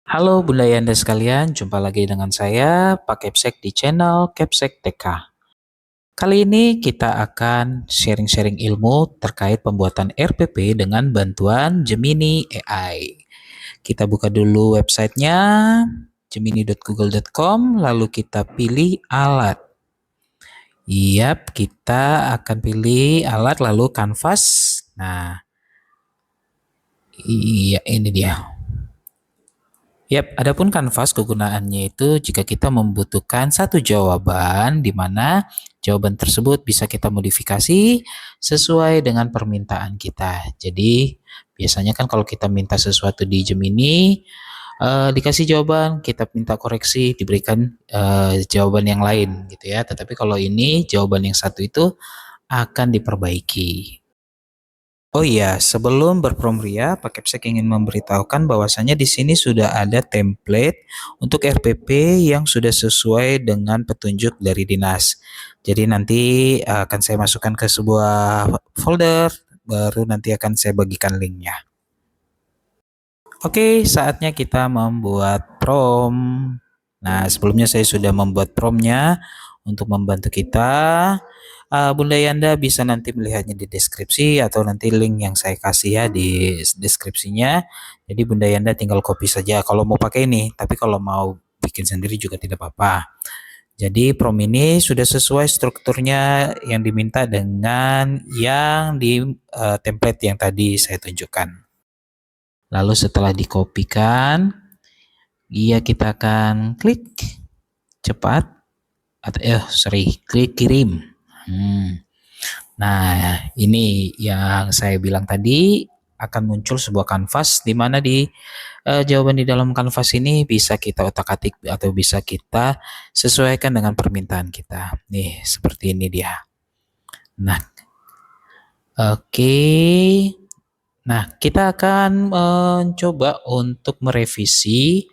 Halo Bunda Yanda sekalian, jumpa lagi dengan saya, Pak Kepsek di channel Kepsek TK. Kali ini kita akan sharing-sharing ilmu terkait pembuatan RPP dengan bantuan Gemini AI. Kita buka dulu websitenya, gemini.google.com, lalu kita pilih alat. Kita akan pilih alat lalu kanvas. Nah, iya ini dia. Adapun kanvas kegunaannya itu jika kita membutuhkan satu jawaban di mana jawaban tersebut bisa kita modifikasi sesuai dengan permintaan kita. Jadi, biasanya kan kalau kita minta sesuatu di Gemini, dikasih jawaban, kita minta koreksi, diberikan jawaban yang lain gitu ya. Tetapi kalau ini jawaban yang satu itu akan diperbaiki. Oh iya, sebelum berpromria, Pak Kepsek ingin memberitahukan bahwasannya di sini sudah ada template untuk RPP yang sudah sesuai dengan petunjuk dari dinas. Jadi nanti akan saya masukkan ke sebuah folder, baru nanti akan saya bagikan linknya. Oke, saatnya kita membuat prompt. Nah, sebelumnya saya sudah membuat promptnya untuk membantu kita. Bunda Yanda bisa nanti melihatnya di deskripsi atau nanti link yang saya kasih ya di deskripsinya. Jadi Bunda Yanda tinggal copy saja kalau mau pakai ini, tapi kalau mau bikin sendiri juga tidak apa-apa. Jadi prompt ini sudah sesuai strukturnya yang diminta dengan yang di template yang tadi saya tunjukkan. Lalu setelah dikopikan, kita akan klik cepat atau klik kirim. Nah, ini yang saya bilang tadi akan muncul sebuah kanvas di mana jawaban di dalam kanvas ini bisa kita otak-atik atau bisa kita sesuaikan dengan permintaan kita. Nih, seperti ini dia. Nah, oke. Nah, kita akan mencoba untuk merevisi,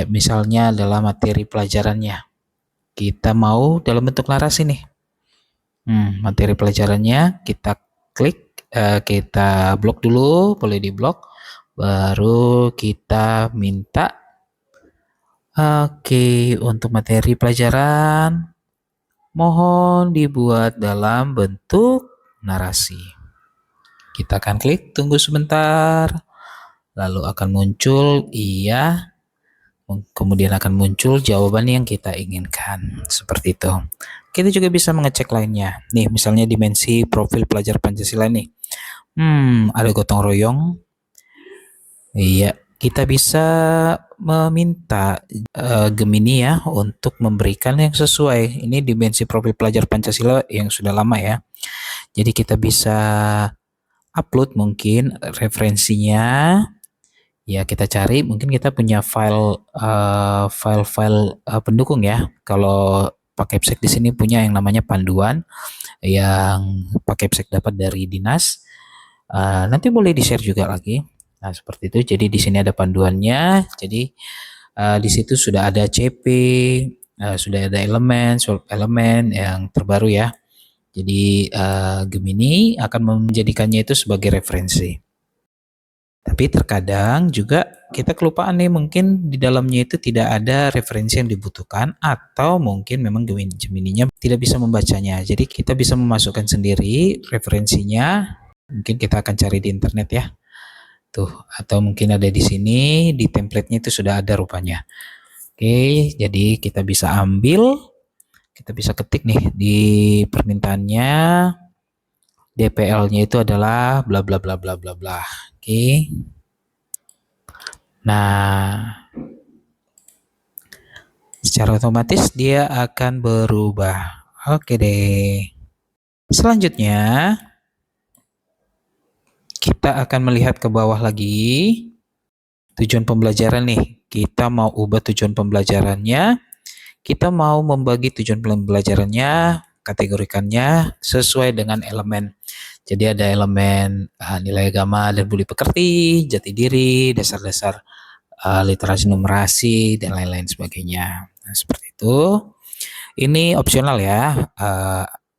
misalnya adalah materi pelajarannya. Kita mau dalam bentuk narasi nih. Materi pelajarannya kita klik, kita blok dulu, boleh di blok, baru kita minta, untuk materi pelajaran, mohon dibuat dalam bentuk narasi. Kita akan klik, tunggu sebentar, lalu akan muncul kemudian akan muncul jawaban yang kita inginkan, seperti itu. Kita juga bisa mengecek lainnya. Nih, misalnya dimensi profil pelajar Pancasila nih. Ada gotong royong. Kita bisa meminta Gemini ya untuk memberikan yang sesuai. Ini dimensi profil pelajar Pancasila yang sudah lama ya. Jadi kita bisa upload mungkin referensinya. Ya, kita cari, mungkin kita punya file pendukung ya. Kalau Pak Kepsek di sini punya yang namanya panduan yang Pak Kepsek dapat dari dinas. Nanti boleh di-share juga lagi. Nah, seperti itu. Jadi di sini ada panduannya. Jadi di situ sudah ada CP, sudah ada elemen yang terbaru ya. Jadi Gemini akan menjadikannya itu sebagai referensi. Tapi terkadang juga kita kelupaan nih, mungkin di dalamnya itu tidak ada referensi yang dibutuhkan atau mungkin memang Gemini-nya tidak bisa membacanya. Jadi kita bisa memasukkan sendiri referensinya. Mungkin kita akan cari di internet ya. Tuh, atau mungkin ada di sini, di template-nya itu sudah ada rupanya. Oke, jadi kita bisa ambil, kita bisa ketik nih di permintaannya, DPL-nya itu adalah bla bla bla bla bla bla. Oke. Nah, secara otomatis dia akan berubah. Oke deh. Selanjutnya, kita akan melihat ke bawah lagi. Tujuan pembelajaran nih. Kita mau ubah tujuan pembelajarannya. Kita mau membagi tujuan pembelajarannya, kategorikannya sesuai dengan elemen. Jadi ada elemen nilai agama dan budi pekerti, jati diri, dasar-dasar literasi numerasi, dan lain-lain sebagainya. Nah, seperti itu. Ini opsional ya.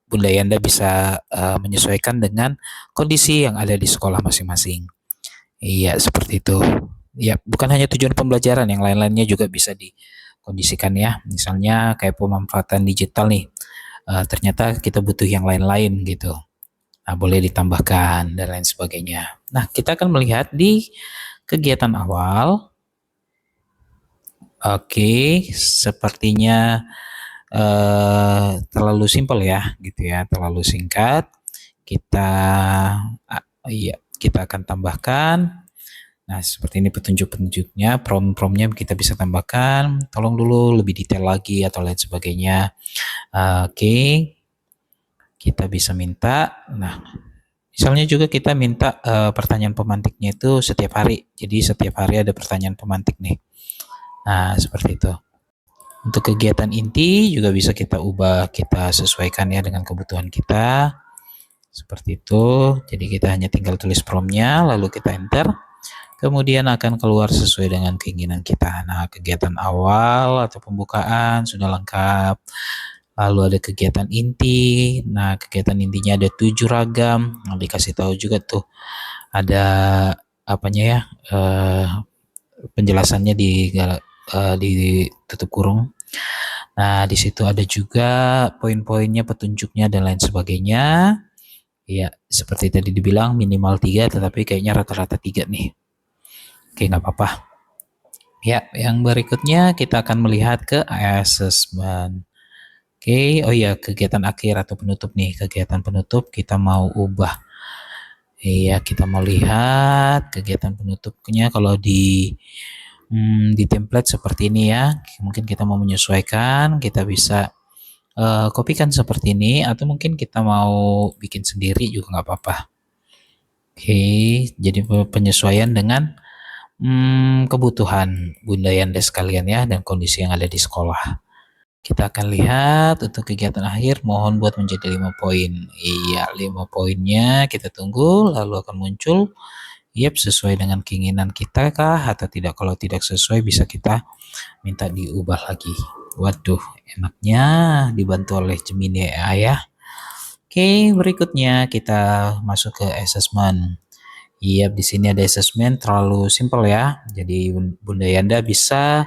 Bunda Yanda bisa menyesuaikan dengan kondisi yang ada di sekolah masing-masing. Iya, seperti itu. Ya, bukan hanya tujuan pembelajaran, yang lain-lainnya juga bisa dikondisikan ya. Misalnya kayak pemanfaatan digital nih, ternyata kita butuh yang lain-lain gitu. Nah, boleh ditambahkan dan lain sebagainya. Nah, kita akan melihat di kegiatan awal. Oke, sepertinya terlalu simpel ya, gitu ya, terlalu singkat. Kita, iya, kita akan tambahkan. Nah, seperti ini petunjuk-petunjuknya, prompt-promptnya kita bisa tambahkan. Tolong dulu lebih detail lagi atau lain sebagainya. Oke, kita bisa minta. Nah, misalnya juga kita minta pertanyaan pemantiknya itu setiap hari. Jadi setiap hari ada pertanyaan pemantik nih. Nah, seperti itu. Untuk kegiatan inti juga bisa kita ubah, kita sesuaikan ya dengan kebutuhan kita. Seperti itu. Jadi kita hanya tinggal tulis promptnya, lalu kita enter. Kemudian akan keluar sesuai dengan keinginan kita. Nah, kegiatan awal atau pembukaan sudah lengkap. Lalu ada kegiatan inti. Nah, kegiatan intinya ada 7 ragam. Nah, dikasih tahu juga tuh ada apanya ya, penjelasannya di tutup kurung. Nah, di situ ada juga poin-poinnya, petunjuknya dan lain sebagainya. Ya, seperti tadi dibilang minimal 3, tetapi kayaknya rata-rata 3 nih. Oke, nggak apa-apa. Ya, yang berikutnya kita akan melihat ke assessment. Oke, oh iya, kegiatan akhir atau penutup nih. Kegiatan penutup kita mau ubah. Iya, kita mau lihat kegiatan penutupnya kalau di template seperti ini ya. Mungkin kita mau menyesuaikan, kita bisa kopikan seperti ini, atau mungkin kita mau bikin sendiri juga nggak apa-apa. Oke, jadi penyesuaian dengan kebutuhan Bunda Yanda sekalian ya, dan kondisi yang ada di sekolah. Kita akan lihat untuk kegiatan akhir, mohon buat menjadi 5 poin. Iya, 5 poinnya kita tunggu, lalu akan muncul. Yap, sesuai dengan keinginan kita kah atau tidak? Kalau tidak sesuai bisa kita minta diubah lagi. Waduh, enaknya dibantu oleh Gemini AI ya. Oke, berikutnya kita masuk ke assessment. Iya, di sini ada assessment, terlalu simpel ya. Jadi Bunda Yanda bisa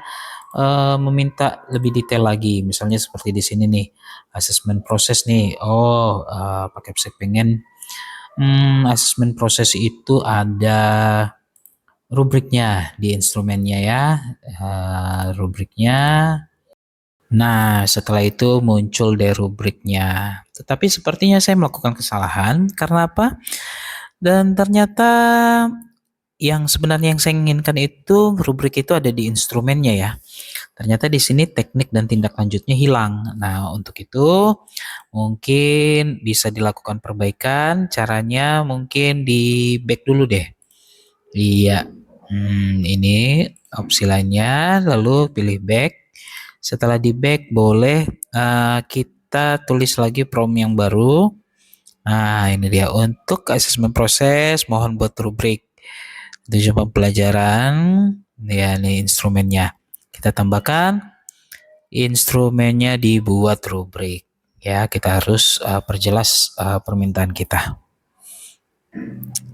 meminta lebih detail lagi. Misalnya seperti di sini nih, assessment proses nih. Oh, Pak Kepsek pengen assessment proses itu ada rubriknya di instrumennya ya. Rubriknya. Nah, setelah itu muncul deh rubriknya. Tetapi sepertinya saya melakukan kesalahan karena apa? Dan ternyata yang sebenarnya yang saya inginkan itu rubrik itu ada di instrumennya ya. Ternyata di sini teknik dan tindak lanjutnya hilang. Nah, untuk itu mungkin bisa dilakukan perbaikan. Caranya mungkin di back dulu deh. Iya. Ini opsi lainnya, lalu pilih back. Setelah di back boleh kita tulis lagi prompt yang baru. Nah, ini dia untuk asesmen proses, mohon buat rubrik tujuan pembelajaran. Ya, ini instrumennya. Kita tambahkan instrumennya dibuat rubrik. Ya, kita harus perjelas permintaan kita.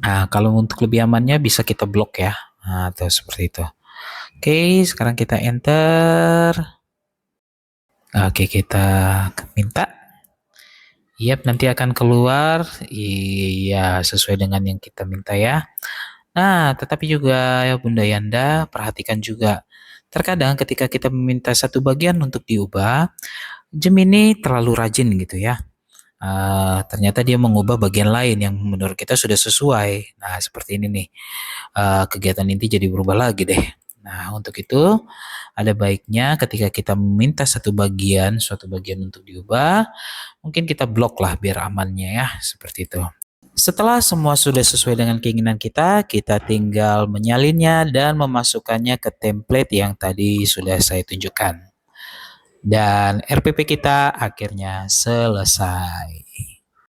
Nah, kalau untuk lebih amannya bisa kita blok ya. Nah, atau seperti itu. Oke, sekarang kita enter. Oke, kita minta. Yap, nanti akan keluar. Iya, sesuai dengan yang kita minta ya. Nah, tetapi juga ya Bunda Yanda, perhatikan juga. Terkadang ketika kita meminta satu bagian untuk diubah, Gemini terlalu rajin gitu ya. Ternyata dia mengubah bagian lain yang menurut kita sudah sesuai. Nah, seperti ini nih. Kegiatan inti jadi berubah lagi deh. Nah, untuk itu ada baiknya ketika kita meminta suatu bagian untuk diubah, mungkin kita blok lah biar amannya ya, seperti itu. Setelah semua sudah sesuai dengan keinginan kita tinggal menyalinnya dan memasukkannya ke template yang tadi sudah saya tunjukkan. Dan RPP kita akhirnya selesai.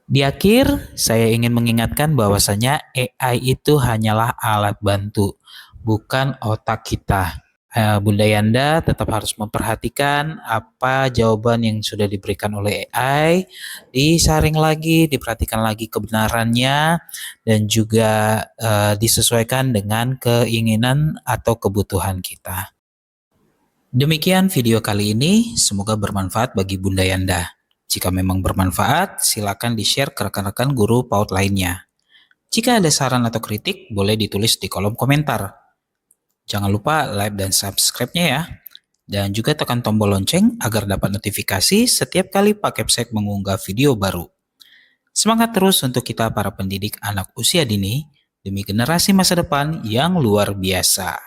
Di akhir, saya ingin mengingatkan bahwasanya AI itu hanyalah alat bantu, bukan otak kita. Bunda Yanda tetap harus memperhatikan apa jawaban yang sudah diberikan oleh AI, disaring lagi, diperhatikan lagi kebenarannya, dan juga disesuaikan dengan keinginan atau kebutuhan kita. Demikian video kali ini, semoga bermanfaat bagi Bunda Yanda. Jika memang bermanfaat, silakan di-share ke rekan-rekan guru PAUD lainnya. Jika ada saran atau kritik, boleh ditulis di kolom komentar. Jangan lupa like dan subscribe-nya ya. Dan juga tekan tombol lonceng agar dapat notifikasi setiap kali Pak Kepsek mengunggah video baru. Semangat terus untuk kita para pendidik anak usia dini, demi generasi masa depan yang luar biasa.